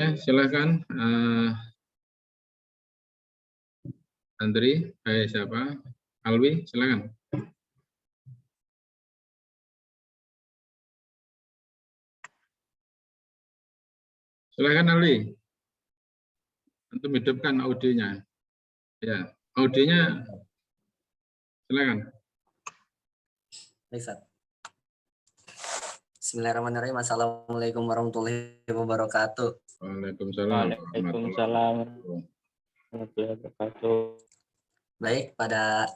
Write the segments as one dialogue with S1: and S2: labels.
S1: Silakan Andri, siapa? Alwi, silakan. Silakan Alwi. Untuk hidupkan audionya. Ya, audionya silakan.
S2: Bismillahirrahmanirrahim. Assalamualaikum warahmatullahi wabarakatuh.
S1: Waalaikumsalam.
S3: Waalaikumsalam warahmatullahi wabarakatuh.
S2: Baik, pada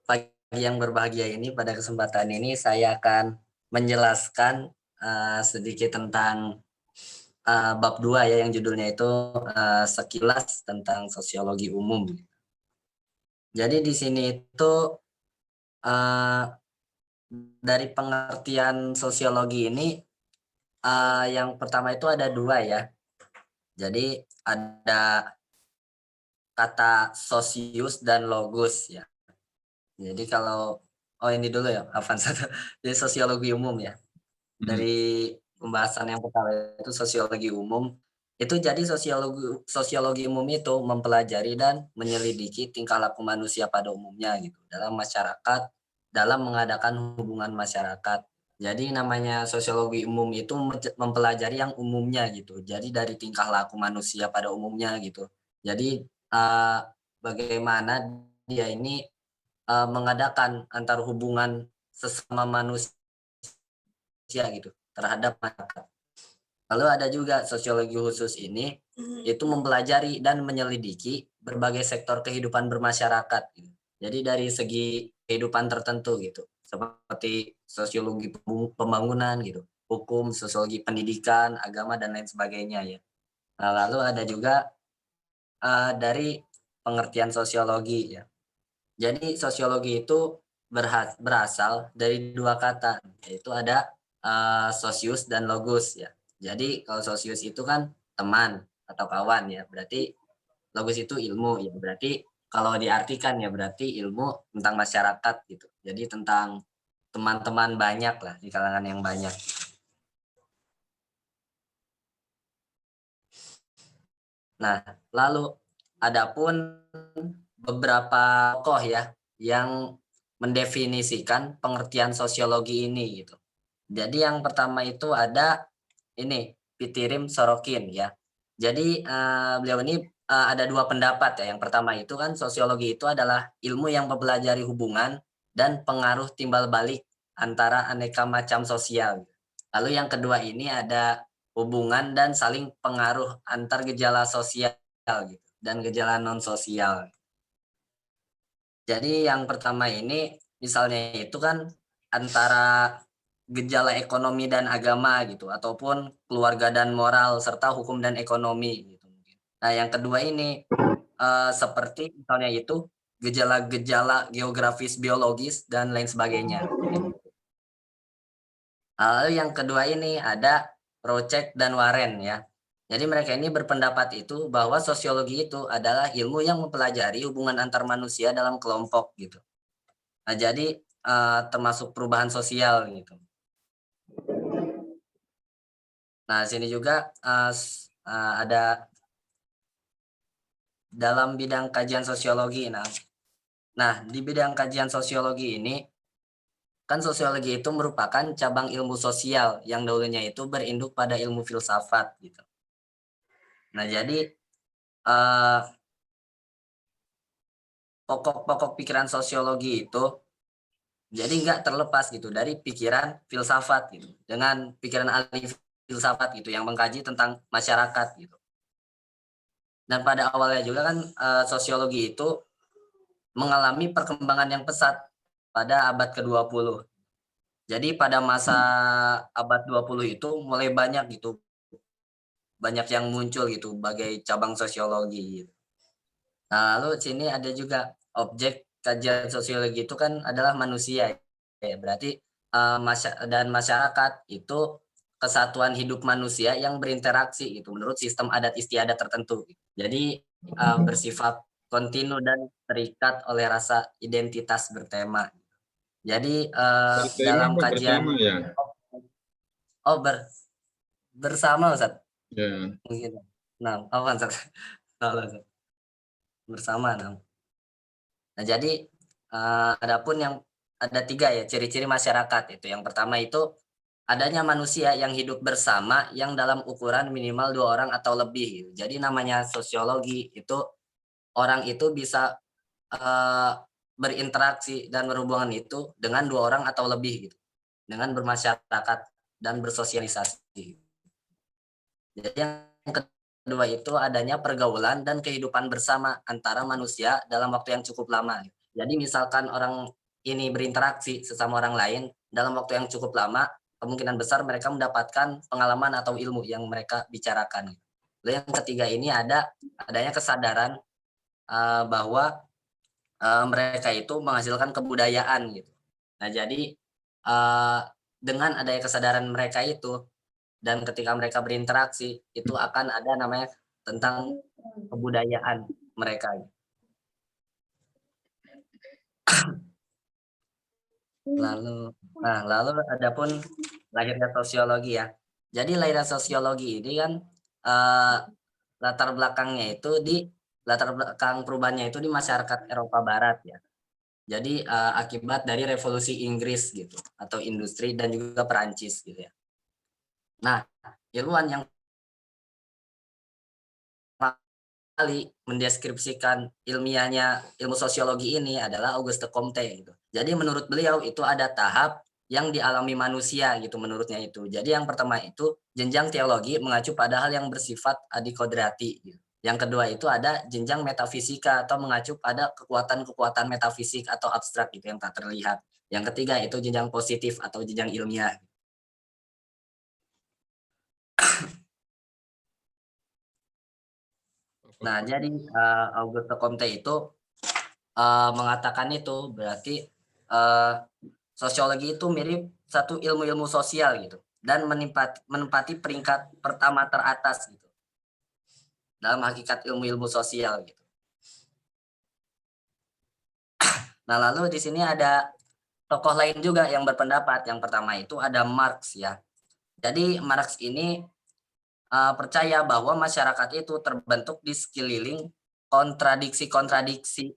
S2: pagi yang berbahagia ini, pada kesempatan ini saya akan menjelaskan sedikit tentang bab 2 ya, yang judulnya itu sekilas tentang sosiologi umum. Jadi di sini itu dari pengertian sosiologi ini yang pertama itu ada 2 ya. Jadi ada kata sosius dan logus ya. Jadi kalau ini dulu ya, Avanza. Jadi sosiologi umum ya. Dari pembahasan yang pertama itu sosiologi umum. Itu jadi sosiologi umum itu mempelajari dan menyelidiki tingkah laku manusia pada umumnya gitu dalam masyarakat, dalam mengadakan hubungan masyarakat. Jadi namanya sosiologi umum itu mempelajari yang umumnya gitu. Jadi dari tingkah laku manusia pada umumnya gitu. Jadi bagaimana dia ini mengadakan antar hubungan sesama manusia gitu terhadap masyarakat. Lalu ada juga sosiologi khusus ini itu mempelajari dan menyelidiki berbagai sektor kehidupan bermasyarakat gitu. Jadi dari segi kehidupan tertentu gitu, seperti sosiologi pembangunan gitu, hukum, sosiologi pendidikan, agama dan lain sebagainya ya. Nah, lalu ada juga dari pengertian sosiologi ya. Jadi sosiologi itu berasal dari 2 kata, yaitu ada sosius dan logus ya. Jadi kalau sosius itu kan teman atau kawan ya, berarti logus itu ilmu ya, berarti kalau diartikan ya berarti ilmu tentang masyarakat gitu. Jadi tentang teman-teman banyak lah di kalangan yang banyak. Nah, lalu adapun beberapa tokoh ya yang mendefinisikan pengertian sosiologi ini gitu. Jadi yang pertama itu ada ini Pitirim Sorokin ya. Jadi beliau ini ada 2 pendapat ya. Yang pertama itu kan sosiologi itu adalah ilmu yang mempelajari hubungan dan pengaruh timbal balik antara aneka macam sosial. Lalu yang kedua ini ada hubungan dan saling pengaruh antar gejala sosial gitu dan gejala non sosial. Jadi yang pertama ini misalnya itu kan antara gejala ekonomi dan agama gitu ataupun keluarga dan moral serta hukum dan ekonomi gitu. Nah, yang kedua ini seperti misalnya itu gejala-gejala geografis, biologis dan lain sebagainya. Lalu yang kedua ini ada Rocek dan Warren ya. Jadi mereka ini berpendapat itu bahwa sosiologi itu adalah ilmu yang mempelajari hubungan antar manusia dalam kelompok gitu. Nah, jadi termasuk perubahan sosial gitu. Nah, sini juga ada dalam bidang kajian sosiologi. Nah, di bidang kajian sosiologi ini kan sosiologi itu merupakan cabang ilmu sosial yang dahulunya itu berinduk pada ilmu filsafat gitu. Nah, jadi pokok-pokok pikiran sosiologi itu jadi nggak terlepas gitu dari pikiran filsafat gitu, dengan pikiran ahli filsafat gitu yang mengkaji tentang masyarakat gitu. Dan pada awalnya juga kan sosiologi itu mengalami perkembangan yang pesat pada abad ke-20. Jadi pada masa abad 20 itu mulai banyak gitu, banyak yang muncul gitu sebagai cabang sosiologi gitu. Nah, lalu sini ada juga objek kajian sosiologi itu kan adalah manusia ya. Berarti masyarakat itu kesatuan hidup manusia yang berinteraksi gitu menurut sistem adat istiadat tertentu. Jadi bersifat kontinu dan terikat oleh rasa identitas bertema. Jadi dalam kajian
S1: ya?
S2: bersama Ustaz.
S1: Ya.
S2: Mungkin. Nah, apa Ustaz? Salah, Ustaz. Bersama. Nah, jadi adapun yang ada 3 ya ciri-ciri masyarakat itu. Yang pertama itu adanya manusia yang hidup bersama yang dalam ukuran minimal 2 orang atau lebih gitu. Jadi namanya sosiologi itu orang itu bisa berinteraksi dan berhubungan itu dengan 2 orang atau lebih gitu. Dengan bermasyarakat dan bersosialisasi. Jadi yang kedua itu adanya pergaulan dan kehidupan bersama antara manusia dalam waktu yang cukup lama. Jadi misalkan orang ini berinteraksi sesama orang lain dalam waktu yang cukup lama, kemungkinan besar mereka mendapatkan pengalaman atau ilmu yang mereka bicarakan. Lalu yang ketiga ini adanya kesadaran bahwa mereka itu menghasilkan kebudayaan gitu. Nah jadi dengan adanya kesadaran mereka itu dan ketika mereka berinteraksi itu akan ada namanya tentang kebudayaan mereka. Lalu adapun lahirnya sosiologi ya. Jadi lahirnya sosiologi ini kan latar belakangnya itu latar belakang perubahannya itu di masyarakat Eropa Barat ya. Jadi akibat dari revolusi Inggris gitu atau industri dan juga Perancis gitu ya. Nah, ilmuwan yang kali mendeskripsikan ilmiahnya ilmu sosiologi ini adalah Auguste Comte gitu. Jadi menurut beliau itu ada tahap yang dialami manusia gitu menurutnya itu. Jadi yang pertama itu jenjang teologi mengacu pada hal yang bersifat adikodrati gitu. Yang kedua itu ada jenjang metafisika atau mengacu pada kekuatan-kekuatan metafisik atau abstrak gitu yang tak terlihat. Yang ketiga itu jenjang positif atau jenjang ilmiah. Nah, jadi Auguste Comte itu mengatakan itu berarti sosiologi itu mirip satu ilmu-ilmu sosial gitu dan menempati peringkat pertama teratas gitu dalam hakikat ilmu-ilmu sosial gitu. Nah, lalu di sini ada tokoh lain juga yang berpendapat. Yang pertama itu ada Marx ya. Jadi Marx ini percaya bahwa masyarakat itu terbentuk di sekeliling kontradiksi-kontradiksi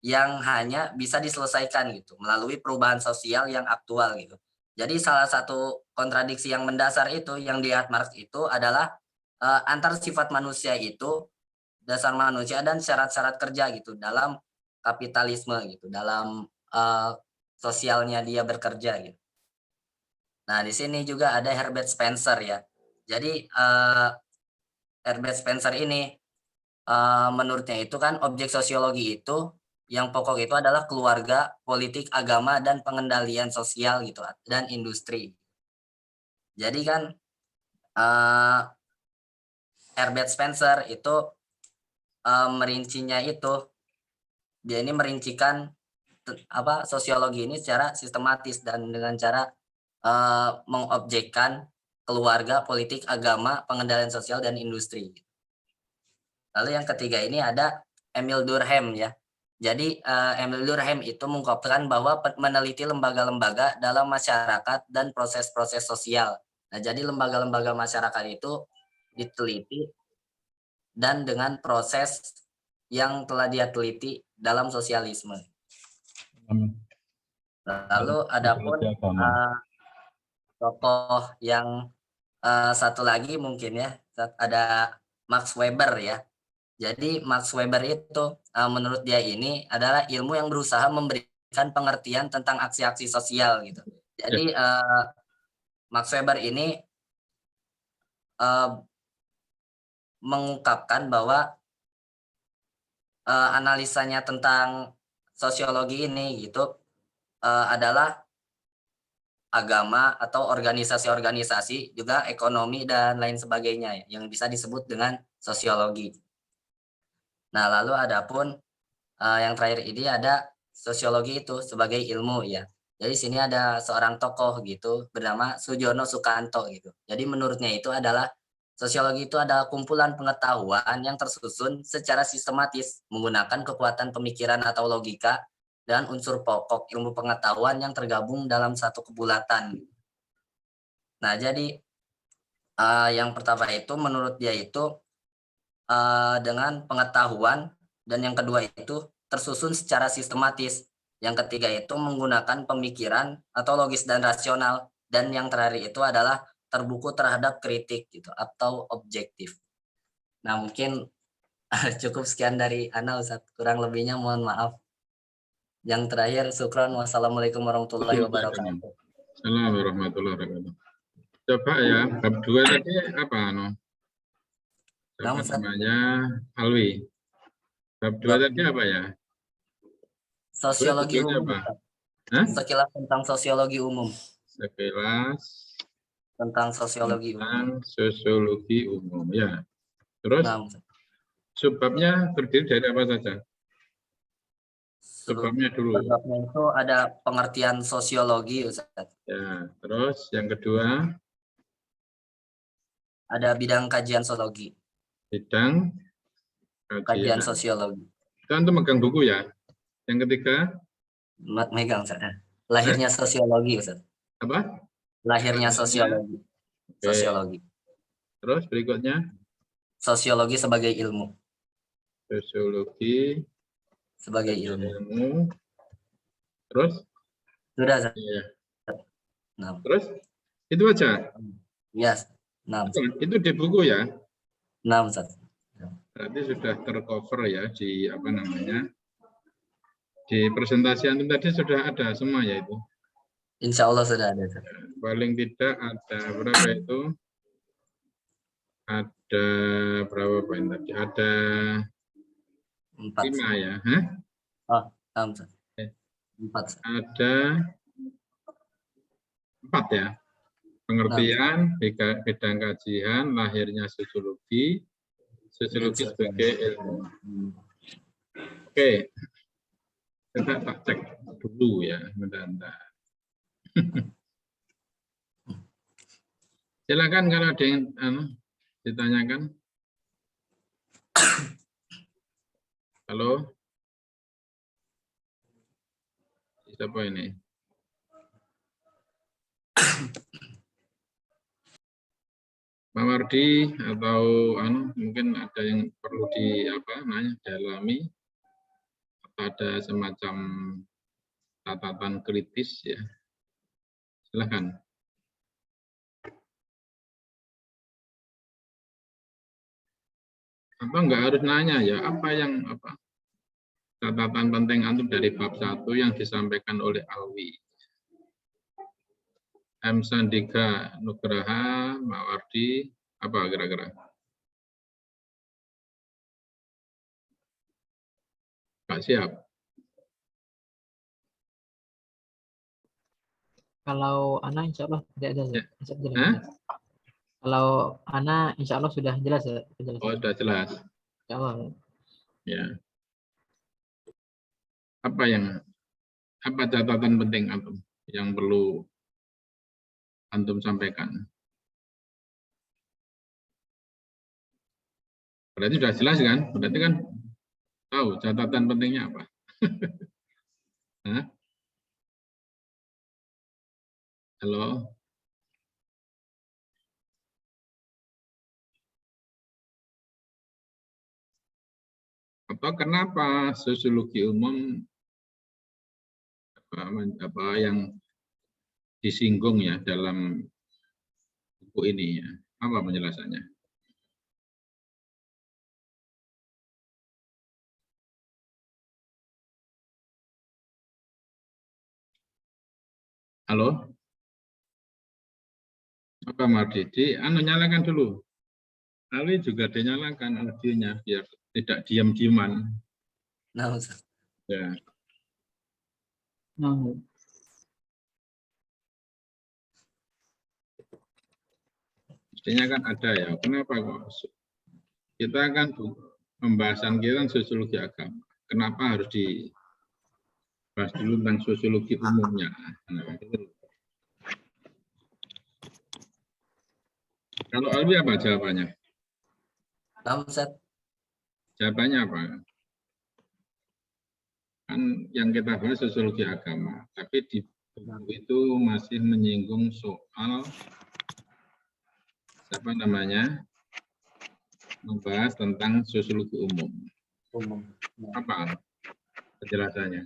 S2: yang hanya bisa diselesaikan gitu melalui perubahan sosial yang aktual gitu. Jadi salah satu kontradiksi yang mendasar itu yang dilihat Marx itu adalah antar sifat manusia itu, dasar manusia dan syarat-syarat kerja gitu dalam kapitalisme gitu, dalam sosialnya dia bekerja gitu. Nah, di sini juga ada Herbert Spencer ya. Jadi Herbert Spencer ini menurutnya itu kan objek sosiologi itu yang pokok itu adalah keluarga, politik, agama, dan pengendalian sosial gitu dan industri. Jadi kan Herbert Spencer itu merincinya itu dia ini merincikan sosiologi ini secara sistematis dan dengan cara mengobjekkan keluarga, politik, agama, pengendalian sosial dan industri. Lalu yang ketiga ini ada Emil Durkheim ya. Jadi Emil Durkheim itu mengungkapkan bahwa meneliti lembaga-lembaga dalam masyarakat dan proses-proses sosial. Nah, jadi lembaga-lembaga masyarakat itu diteliti dan dengan proses yang telah dia teliti dalam sosialisme. Lalu adapun tokoh yang satu lagi mungkin ya ada Max Weber ya. Jadi Max Weber itu menurut dia ini adalah ilmu yang berusaha memberikan pengertian tentang aksi-aksi sosial gitu. Jadi Max Weber ini mengungkapkan bahwa analisanya tentang sosiologi ini gitu adalah agama atau organisasi-organisasi juga ekonomi dan lain sebagainya yang bisa disebut dengan sosiologi. Nah, lalu adapun yang terakhir ini ada sosiologi itu sebagai ilmu ya. Jadi sini ada seorang tokoh gitu bernama Sujono Sukanto gitu. Jadi menurutnya itu adalah sosiologi itu adalah kumpulan pengetahuan yang tersusun secara sistematis menggunakan kekuatan pemikiran atau logika dan unsur pokok ilmu pengetahuan yang tergabung dalam satu kebulatan. Nah, jadi Yang pertama itu menurut dia itu dengan pengetahuan, dan yang kedua itu tersusun secara sistematis. Yang ketiga itu menggunakan pemikiran atau logis dan rasional, dan yang terakhir itu adalah terbuku terhadap kritik gitu atau objektif. Nah, mungkin cukup sekian dari Ana, Ustaz. Kurang lebihnya mohon maaf. Yang terakhir, syukran. Wassalamualaikum warahmatullahi wabarakatuh.
S1: Assalamualaikum warahmatullahi wabarakatuh. Coba ya, bab 2 tadi apa
S2: Nah, Ustaz.
S1: namanya Alwi. Bab 2 tadi apa ya?
S2: Sosiologi
S1: Judulnya
S2: umum.
S1: apa?
S2: Ustaz. Sekilas tentang sosiologi umum.
S1: Sekilas
S2: Tentang sosiologi umum.
S1: tentang sosiologi umum ya. Terus
S2: Nah, Ustaz.
S1: subbabnya terdiri dari apa saja? Subbabnya dulu.
S2: Sebabnya itu ada pengertian sosiologi, Ustaz.
S1: Ya, terus yang kedua
S2: Ada bidang kajian sosiologi.
S1: bidang
S2: Kajian
S1: kajian.
S2: sosiologi.
S1: Itu antum megang buku ya. Yang ketiga
S2: Megang, Ustaz. Lahirnya sosiologi, Ustaz.
S1: apa?
S2: Lahirnya
S1: Lahirnya.
S2: sosiologi.
S1: Oke.
S2: Sosiologi.
S1: Terus berikutnya
S2: Sosiologi sebagai ilmu.
S1: sosiologi
S2: Sebagai ilmu.
S1: ilmu. Terus
S2: Sudah, Ustaz.
S1: iya.
S2: Nah,
S1: Terus itu aja.
S2: yes. Nah,
S1: Itu di buku ya.
S2: nah, Ustaz.
S1: Berarti sudah tercover ya di apa namanya? Di presentasi antum tadi sudah ada semua ya itu.
S2: Insya Allah sudah ada, Ustaz.
S1: Paling tidak ada berapa itu? Ada berapa poin tadi? Ada
S2: 4.
S1: 5 ya. Hah?
S2: Oh, nah, Ustaz. 4.
S1: Ada 4 ya. Pengertian, bidang kajian, lahirnya sosiologi, sosiologi sebagai ilmu. Oke, kita tak cek dulu ya, bentar. Silakan kalau ada yang ditanyakan. Halo, siapa ini? Pak Wardi atau mungkin ada yang perlu dalami, ada semacam catatan kritis ya. Silakan. Apa enggak harus nanya ya, catatan penting antum dari bab 1 yang disampaikan oleh Alwi. M. Sandika Nugraha, Mawardi, apa kira-kira? Pak siap.
S4: Kalau Ana insya Allah tidak ada.
S1: Ya.
S4: Jelas. Kalau Ana insya Allah sudah jelas ya.
S1: Oh, sudah jelas.
S4: Insya Allah.
S1: Ya. Apa catatan penting antum yang perlu antum sampaikan? Berarti sudah jelas kan? Berarti kan tahu catatan pentingnya apa? Hah? Halo? Atau kenapa sosiologi umum apa yang disinggung ya dalam buku ini ya? Apa penjelasannya? Halo? Apa Mardidi? Nyalakan dulu. Ali juga dinyalakan audionya biar tidak diam-diaman.
S2: Nah, Ustaz.
S1: Ya.
S4: Nah,
S1: Mestinya kan ada ya. Kenapa kok? Kita kan pembahasan kita sosiologi agama. Kenapa harus dibahas dulu tentang sosiologi umumnya? Nah, itu. Kalau Alwi apa jawabannya?
S2: Nah, Ustaz.
S1: Jawabannya apa? Kan yang kita bahas sosiologi agama, tapi di buku itu masih menyinggung soal apa namanya? Membahas tentang sosiologi umum.
S2: Umum.
S1: Apa penjelasannya?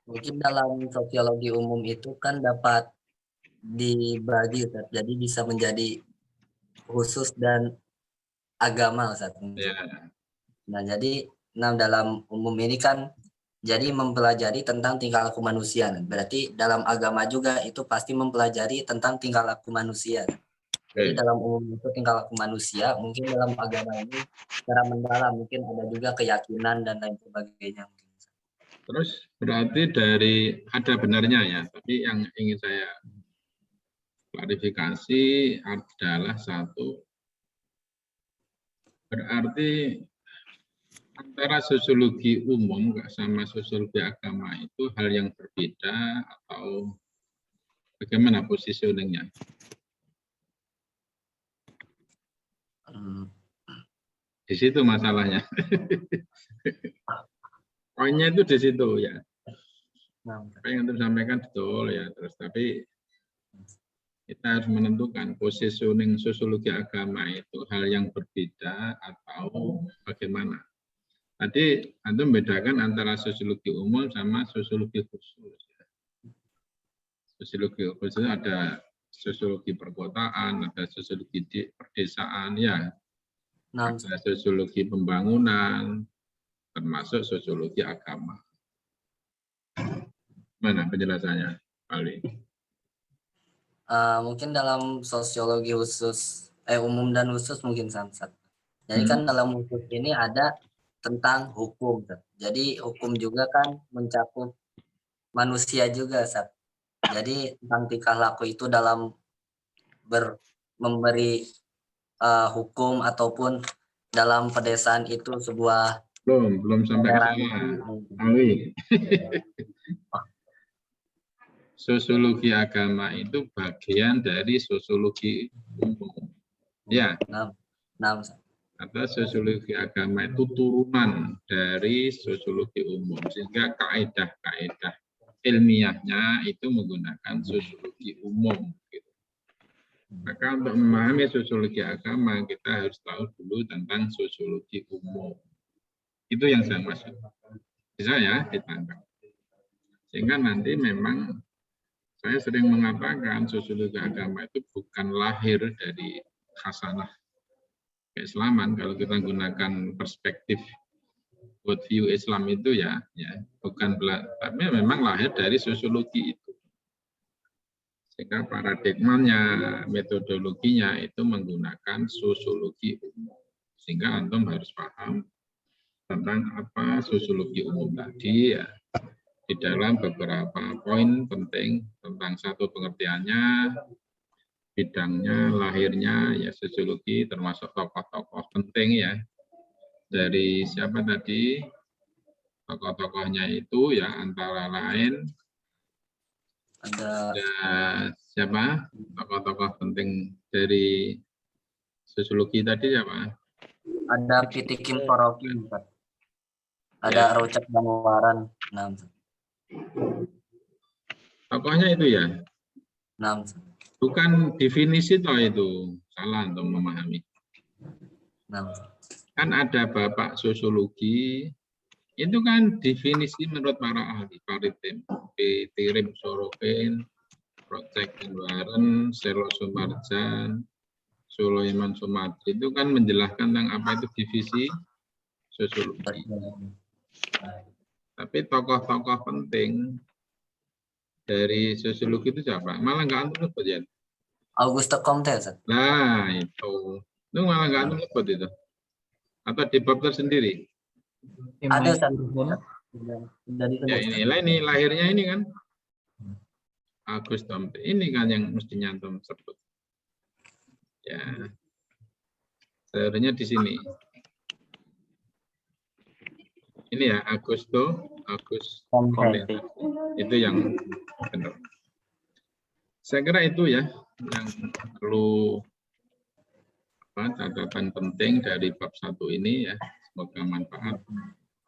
S2: Mungkin dalam sosiologi umum itu kan dapat dibagi, Ustaz. Jadi bisa menjadi khusus dan agama, Ustaz.
S1: Ya,
S2: Nah, jadi dalam umum ini kan jadi mempelajari tentang tingkah laku manusia. Berarti dalam agama juga itu pasti mempelajari tentang tingkah laku manusia. Jadi
S1: oke.
S2: dalam umum itu tingkah laku manusia, mungkin dalam agama ini secara mendalam mungkin ada juga keyakinan dan lain sebagainya.
S1: Terus berarti dari ada benarnya ya, tapi yang ingin saya klarifikasi adalah satu, berarti antara sosiologi umum sama sosiologi agama itu hal yang berbeda atau bagaimana positioningnya? Di situ masalahnya. Poinnya itu di situ ya. Apa yang Antum sampaikan betul ya, terus tapi kita harus menentukan positioning sosiologi agama itu hal yang berbeda atau bagaimana. Tadi Antum bedakan antara sosiologi umum sama sosiologi khusus. Sosiologi khusus ada sosiologi perkotaan, ada sosiologi perdesaan, ya, ada sosiologi pembangunan, termasuk sosiologi agama. Mana penjelasannya, Pak?
S2: Mungkin dalam sosiologi khusus, umum dan khusus mungkin Samsat. Jadi kan dalam khusus ini ada tentang hukum. Jadi hukum juga kan mencakup manusia juga, Sat. Jadi tentang tingkah laku itu dalam memberi hukum ataupun dalam pedesaan itu sebuah
S1: belum sampai ke sana. Awi. Sosiologi agama itu bagian dari sosiologi umum. Ya. Atau sosiologi agama itu turunan dari sosiologi umum, sehingga kaedah-kaedah ilmiahnya itu menggunakan sosiologi umum. Gitu. Maka untuk memahami sosiologi agama kita harus tahu dulu tentang sosiologi umum. Itu yang saya maksud. Bisa ya ditangkap. Sehingga nanti memang saya sering mengatakan sosiologi agama itu bukan lahir dari khasanah keislaman. Kalau kita gunakan perspektif world view Islam itu ya bukan, tapi memang lahir dari sosiologi itu. Sehingga paradigmanya, metodologinya itu menggunakan sosiologi umum. Sehingga antum harus paham tentang apa sosiologi umum tadi ya. Di dalam beberapa poin penting tentang satu pengertiannya, bidangnya, lahirnya, ya sosiologi termasuk tokoh-tokoh penting ya. Dari siapa tadi? Tokoh-tokohnya itu ya antara lain ada siapa? Tokoh-tokoh penting dari sosiologi tadi siapa?
S2: Ada Pitikin Koroki, ada Rocek Banwaran.
S1: Tokohnya itu ya? Bukan definisi toh itu, salah untuk memahami. Kan ada bapak sosiologi, itu kan definisi menurut para ahli, Paritim, Tirim Sorokin, Rocek Banwaran, Selo Sumarjan, Sulaiman Sumatri, itu kan menjelaskan tentang apa itu divisi sosiologi. Tapi tokoh-tokoh penting dari sosiologi itu siapa? Malah nggak antum sebut ya?
S2: Auguste Comte.
S1: Nah itu malah nggak antum sebut itu? Atau di bab tersendiri?
S2: Ada
S1: ya ini lahirnya ini kan Auguste Comte, ini kan yang mestinya antum sebut. Ya, sebenarnya di sini. Ini ya Auguste Comte. Itu yang benar. Saya kira itu ya yang perlu catatan penting dari bab 1 ini ya. Semoga manfaat.